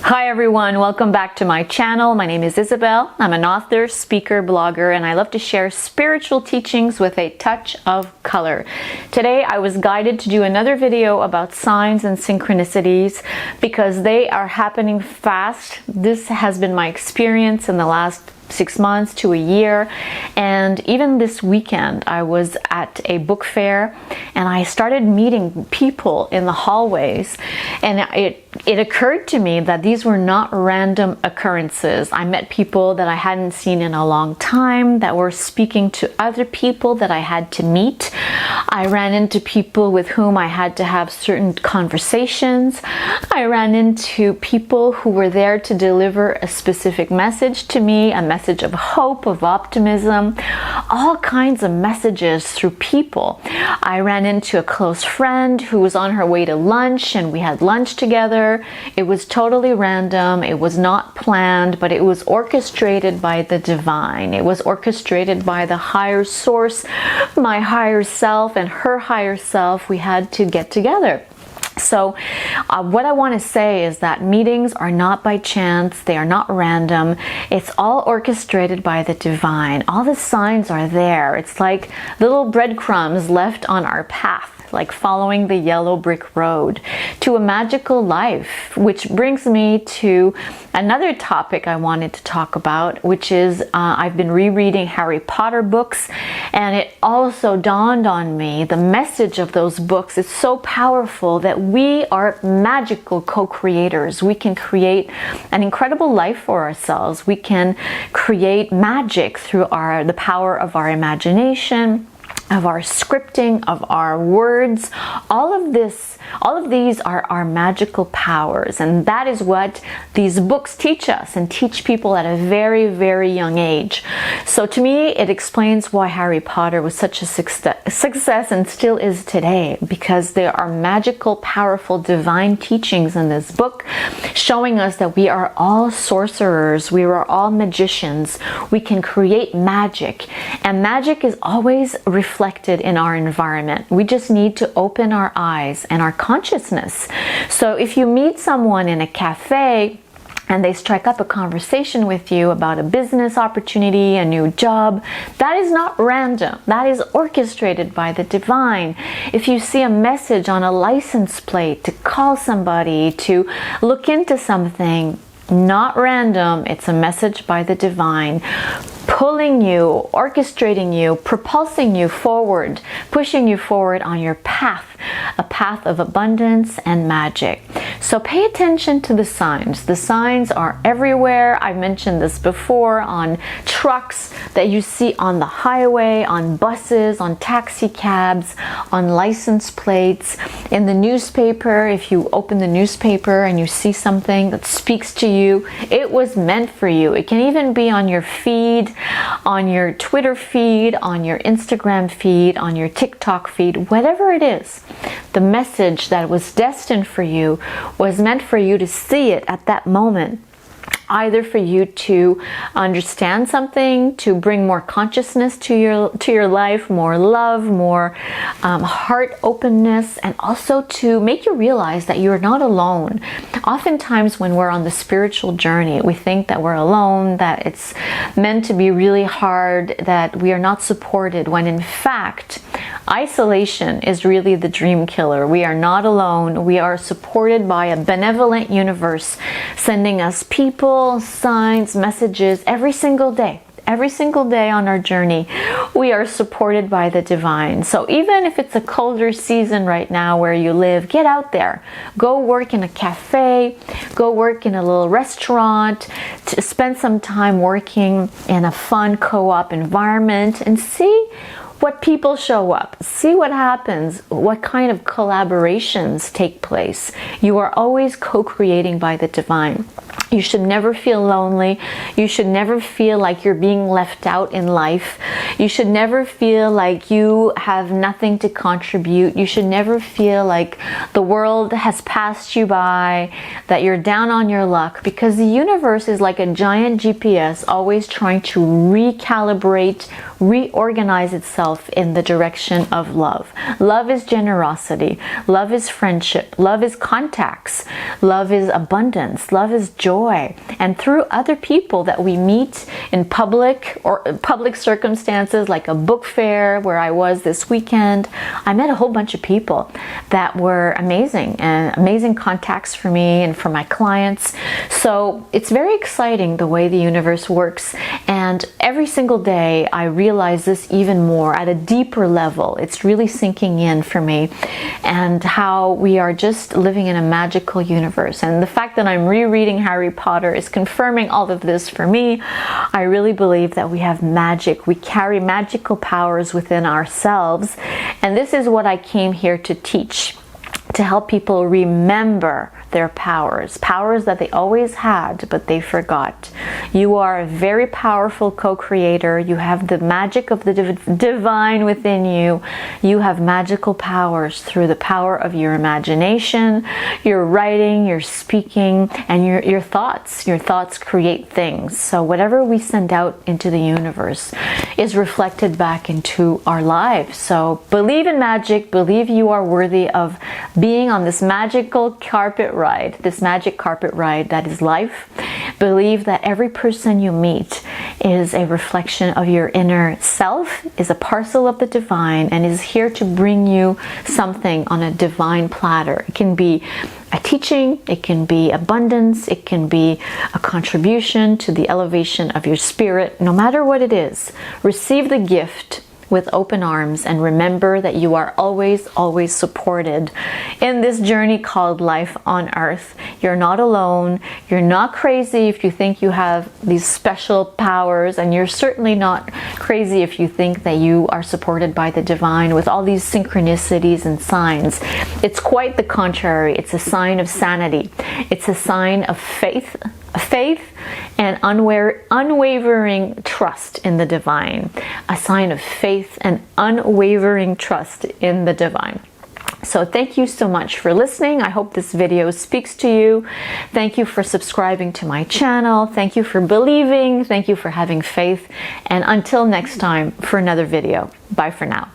Hi everyone, welcome back to my channel. My name is Isabel. I'm an author, speaker, blogger, and I love to share spiritual teachings with a touch of color. Today I was guided to do another video about signs and synchronicities because they are happening fast. This has been my experience in the last 6 months to a year, and even this weekend I was at a book fair and I started meeting people in the hallways, and it occurred to me that these were not random occurrences. I met people that I hadn't seen in a long time that were speaking to other people that I had to meet. I ran into people with whom I had to have certain conversations. I ran into people who were there to deliver a specific message to me, a message of hope, of optimism, all kinds of messages through people. I ran into a close friend who was on her way to lunch, and we had lunch together. It was totally random. It was not planned, but it was orchestrated by the divine. It was orchestrated by the higher source, my higher self and her higher self. We had to get together. So what I want to say is that meetings are not by chance. They are not random. It's all orchestrated by the divine. All the signs are there. It's like little breadcrumbs left on our path, like following the yellow brick road to a magical life, which brings me to another topic I wanted to talk about, which is I've been rereading Harry Potter books, and it also dawned on me the message of those books is so powerful that we are magical co-creators. We can create an incredible life for ourselves. We can create magic through the power of our imagination, of our scripting, of our words. All of these are our magical powers, and that is what these books teach us and teach people at a very, very young age. So to me, it explains why Harry Potter was such a success and still is today, because there are magical, powerful, divine teachings in this book showing us that we are all sorcerers, we are all magicians, we can create magic, and magic is always reflected in our environment. We just need to open our eyes and our consciousness. So if you meet someone in a cafe and they strike up a conversation with you about a business opportunity, a new job, that is not random. That is orchestrated by the divine. If you see a message on a license plate to call somebody, to look into something, not random. It's a message by the divine, pulling you, orchestrating you, propulsing you forward, pushing you forward on your path, a path of abundance and magic. So pay attention to the signs. The signs are everywhere. I mentioned this before, on trucks that you see on the highway, on buses, on taxi cabs, on license plates, in the newspaper. If you open the newspaper and you see something that speaks to you, it was meant for you. It can even be on your feed, on your Twitter feed, on your Instagram feed, on your TikTok feed, whatever it is. The message that was destined for you was meant for you to see it at that moment. Either for you to understand something, to bring more consciousness to your life, more love, more heart openness, and also to make you realize that you're not alone. Oftentimes when we're on the spiritual journey, we think that we're alone, that it's meant to be really hard, that we are not supported, when in fact, isolation is really the dream killer. We are not alone. We are supported by a benevolent universe sending us people, signs, messages every single day. Every single day on our journey, we are supported by the divine. So even if it's a colder season right now where you live, get out there. Go work in a cafe, go work in a little restaurant, to spend some time working in a fun co-op environment and see what people show up. See what happens, what kind of collaborations take place. You are always co-creating by the divine. You should never feel lonely. You should never feel like you're being left out in life. You should never feel like you have nothing to contribute. You should never feel like the world has passed you by, that you're down on your luck, because the universe is like a giant GPS, always trying to recalibrate, reorganize itself in the direction of love. Love is generosity. Love is friendship. Love is contacts. Love is abundance. Love is joy. And through other people that we meet in public or public circumstances, like a book fair where I was this weekend, I met a whole bunch of people that were amazing, and amazing contacts for me and for my clients. So it's very exciting the way the universe works, and every single day I realize this even more at a deeper level. It's really sinking in for me, and how we are just living in a magical universe. And the fact that I'm rereading Harry Potter is confirming all of this for me. I really believe that we have magic. We carry magical powers within ourselves. And this is what I came here to teach, to help people remember their powers that they always had, but they forgot. You are a very powerful co-creator. You have the magic of the divine within you. You have magical powers through the power of your imagination, your writing, your speaking, and your thoughts. Your thoughts create things. So whatever we send out into the universe is reflected back into our lives. So believe in magic. Believe you are worthy of being on this magical carpet ride, this magic carpet ride that is life. Believe that every person you meet is a reflection of your inner self, is a parcel of the divine, and is here to bring you something on a divine platter. It can be a teaching, it can be abundance, it can be a contribution to the elevation of your spirit. No matter what it is, receive the gift with open arms, and remember that you are always, always supported in this journey called life on earth. You're not alone. You're not crazy if you think you have these special powers, and you're certainly not crazy if you think that you are supported by the divine with all these synchronicities and signs. It's quite the contrary. It's a sign of sanity. It's a sign of faith and unwavering trust in the divine. A sign of faith and unwavering trust in the divine. So thank you so much for listening. I hope this video speaks to you. Thank you for subscribing to my channel. Thank you for believing. Thank you for having faith. And until next time for another video. Bye for now.